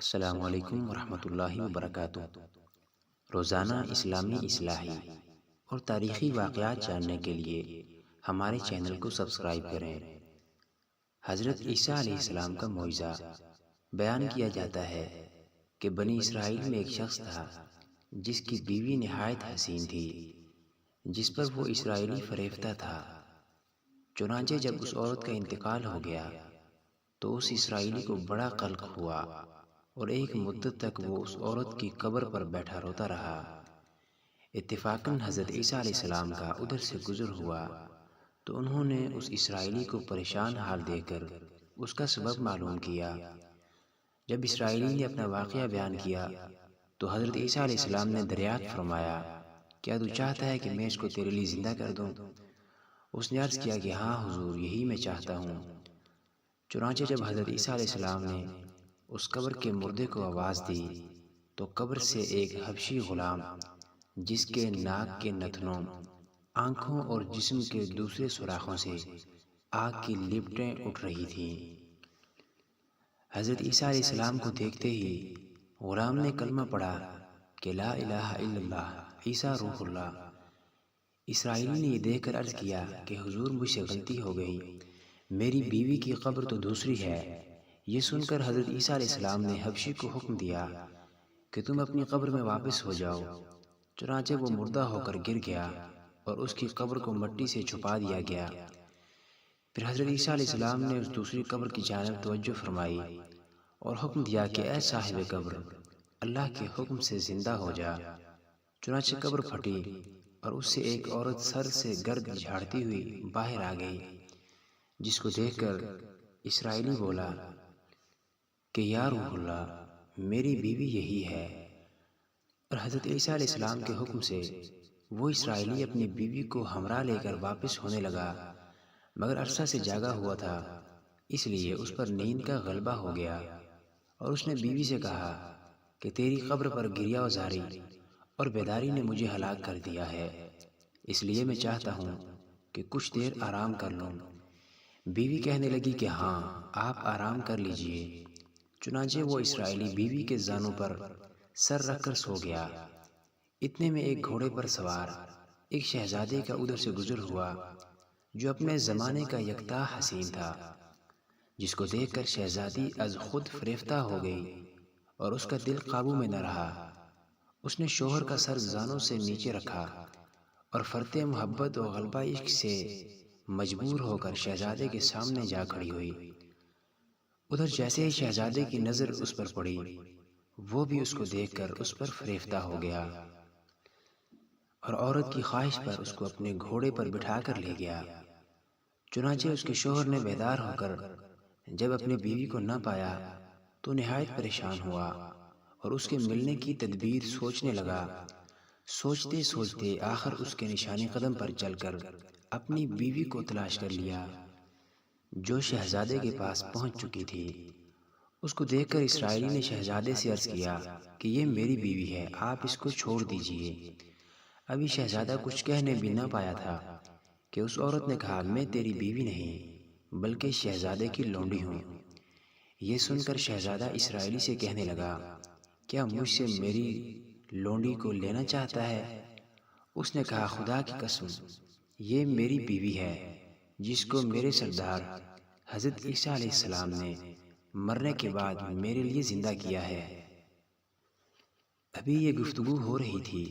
السلام علیکم ورحمۃ اللہ وبرکاتہ۔ روزانہ اسلامی اصلاحی اور تاریخی واقعات جاننے کے لیے ہمارے چینل کو سبسکرائب کریں۔ حضرت عیسیٰ علیہ السلام کا معجزہ بیان کیا جاتا ہے کہ بنی اسرائیل میں ایک شخص تھا جس کی بیوی نہایت حسین تھی، جس پر وہ اسرائیلی فریفتہ تھا۔ چنانچہ جب اس عورت کا انتقال ہو گیا تو اس اسرائیلی کو بڑا قلق ہوا اور ایک مدت تک وہ اس عورت کی قبر پر بیٹھا روتا رہا۔ اتفاقاً حضرت عیسیٰ علیہ السلام کا ادھر سے گزر ہوا تو انہوں نے اس اسرائیلی کو پریشان حال دیکھ کر اس کا سبب معلوم کیا۔ جب اسرائیلی نے اپنا واقعہ بیان کیا تو حضرت عیسیٰ علیہ السلام نے دریافت فرمایا، کیا تو چاہتا ہے کہ میں اس کو تیرے لیے زندہ کر دوں؟ اس نے عرض کیا کہ ہاں حضور، یہی میں چاہتا ہوں۔ چنانچہ جب حضرت عیسیٰ علیہ السلام نے اس قبر کے مردے کو آواز دی تو قبر سے ایک حبشی غلام جس کے ناک کے نتنوں، آنکھوں اور جسم کے دوسرے سوراخوں سے آگ کی لپٹیں اٹھ رہی تھیں۔ حضرت عیسیٰ علیہ السلام کو دیکھتے ہی غلام نے کلمہ پڑھا کہ لا الہ الا اللہ عیسیٰ روح اللہ۔ اسرائیلی نے یہ دیکھ کر عرض کیا کہ حضور، مجھ سے غلطی ہو گئی، میری بیوی کی قبر تو دوسری ہے۔ یہ سن کر حضرت عیسیٰ علیہ السلام نے حبشی کو حکم دیا کہ تم اپنی قبر میں واپس ہو جاؤ۔ چنانچہ وہ مردہ ہو کر گر گیا اور اس کی قبر کو مٹی سے چھپا دیا گیا۔ پھر حضرت عیسیٰ علیہ السلام نے اس دوسری قبر کی جانب توجہ فرمائی اور حکم دیا کہ اے صاحب قبر، اللہ کے حکم سے زندہ ہو جا۔ چنانچہ قبر پھٹی اور اس سے ایک عورت سر سے گرد جھاڑتی ہوئی باہر آ گئی، جس کو دیکھ کر اسرائیلی بولا کہ یا روح اللہ، میری بیوی یہی ہے۔ اور حضرت عیسیٰ علیہ السلام کے حکم سے وہ اسرائیلی اپنی بیوی کو ہمراہ لے کر واپس ہونے لگا، مگر عرصہ سے جاگا ہوا تھا، اس لیے اس پر نیند کا غلبہ ہو گیا اور اس نے بیوی سے کہا کہ تیری قبر پر گریہ وزاری اور بیداری نے مجھے ہلاک کر دیا ہے، اس لیے میں چاہتا ہوں کہ کچھ دیر آرام کر لوں۔ بیوی کہنے لگی کہ ہاں، آپ آرام کر لیجئے۔ چنانچہ وہ اسرائیلی بیوی کے زانوں پر سر رکھ کر سو گیا۔ اتنے میں ایک گھوڑے پر سوار ایک شہزادے کا ادھر سے گزر ہوا جو اپنے زمانے کا یکتا حسین تھا، جس کو دیکھ کر شہزادی از خود فریفتہ ہو گئی اور اس کا دل قابو میں نہ رہا۔ اس نے شوہر کا سر زانوں سے نیچے رکھا اور فرط محبت و غلبہ عشق سے مجبور ہو کر شہزادے کے سامنے جا کھڑی ہوئی۔ ادھر جیسے ہی شہزادے کی نظر اس پر پڑی، وہ بھی اس کو دیکھ کر اس پر فریفتہ ہو گیا اور عورت کی خواہش پر اس کو اپنے گھوڑے پر بٹھا کر لے گیا۔ چنانچہ اس کے شوہر نے بیدار ہو کر جب اپنی بیوی کو نہ پایا تو نہایت پریشان ہوا اور اس کے ملنے کی تدبیر سوچنے لگا۔ سوچتے سوچتے آخر اس کے نشانی قدم پر چل کر اپنی بیوی کو تلاش کر لیا، جو شہزادے کے پاس پہنچ چکی تھی۔ اس کو دیکھ کر اسرائیلی نے شہزادے سے عرض کیا کہ یہ میری بیوی ہے، آپ اس کو چھوڑ دیجئے۔ ابھی شہزادہ کچھ کہنے بھی نہ پایا تھا کہ اس عورت نے کہا، میں تیری بیوی نہیں بلکہ شہزادے کی لونڈی ہوں۔ یہ سن کر شہزادہ اسرائیلی سے کہنے لگا، کیا مجھ سے میری لونڈی کو لینا چاہتا ہے؟ اس نے کہا، خدا کی قسم، یہ میری بیوی ہے جس کو میرے سردار حضرت عیسیٰ علیہ السلام نے مرنے کے بعد میرے لیے زندہ کیا ہے۔ ابھی یہ گفتگو ہو رہی تھی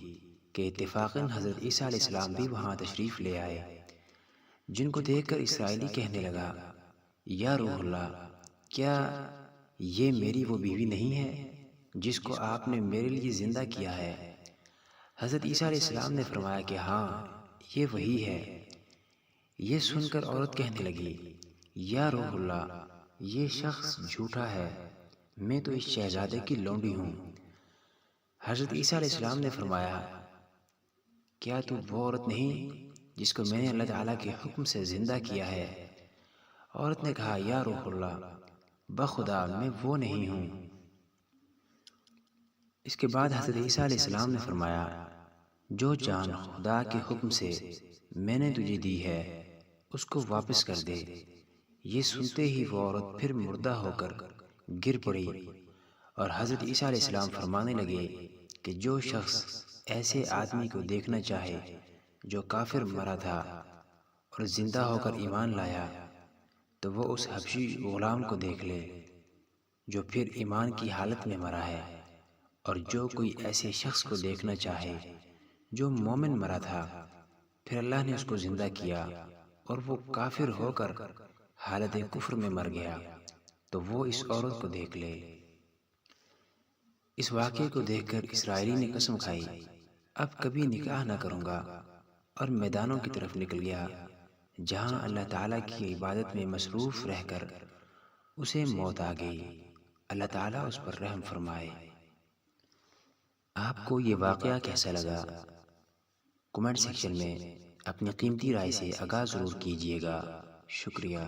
کہ اتفاقاً حضرت عیسیٰ علیہ السلام بھی وہاں تشریف لے آئے، جن کو دیکھ کر اسرائیلی کہنے لگا، یا روح اللہ، کیا یہ میری وہ بیوی نہیں ہے جس کو آپ نے میرے لیے زندہ کیا ہے؟ حضرت عیسیٰ علیہ السلام نے فرمایا کہ ہاں، یہ وہی ہے۔ یہ سن کر عورت کہنے لگی، یا روح اللہ، یہ شخص جھوٹا ہے، میں تو اس شہزادے کی لونڈی ہوں۔ حضرت عیسیٰ علیہ السلام نے فرمایا، کیا تو وہ عورت نہیں جس کو میں نے اللہ تعالیٰ کے حکم سے زندہ کیا ہے؟ عورت نے کہا، یا روح اللہ، بخدا میں وہ نہیں ہوں۔ اس کے بعد حضرت عیسیٰ علیہ السلام نے فرمایا، جو جان خدا کے حکم سے میں نے تجھے دی ہے اس کو واپس کر دے۔ یہ سنتے ہی وہ عورت پھر مردہ ہو کر گر پڑی اور حضرت عیسیٰ علیہ السلام فرمانے لگے کہ جو شخص ایسے آدمی کو دیکھنا چاہے جو کافر مرا تھا اور زندہ ہو کر ایمان لایا تو وہ اس حبشی غلام کو دیکھ لے جو پھر ایمان کی حالت میں مرا ہے، اور جو کوئی ایسے شخص کو دیکھنا چاہے جو مومن مرا تھا پھر اللہ نے اس کو زندہ کیا اور وہ کافر ہو کر حالت کفر میں مر گیا تو وہ اس عورت کو دیکھ لے۔ اس واقعے کو دیکھ کر اسرائیلی نے قسم کھائی اب کبھی نکاح نہ کروں گا، اور میدانوں کی طرف نکل گیا جہاں اللہ تعالیٰ کی عبادت میں مصروف رہ کر اسے موت آ گئی۔ اللہ تعالیٰ اس پر رحم فرمائے۔ آپ کو یہ واقعہ کیسا لگا؟ کمنٹ سیکشن میں اپنی قیمتی رائے سے آگاہ ضرور کیجیے گا۔ شکریہ۔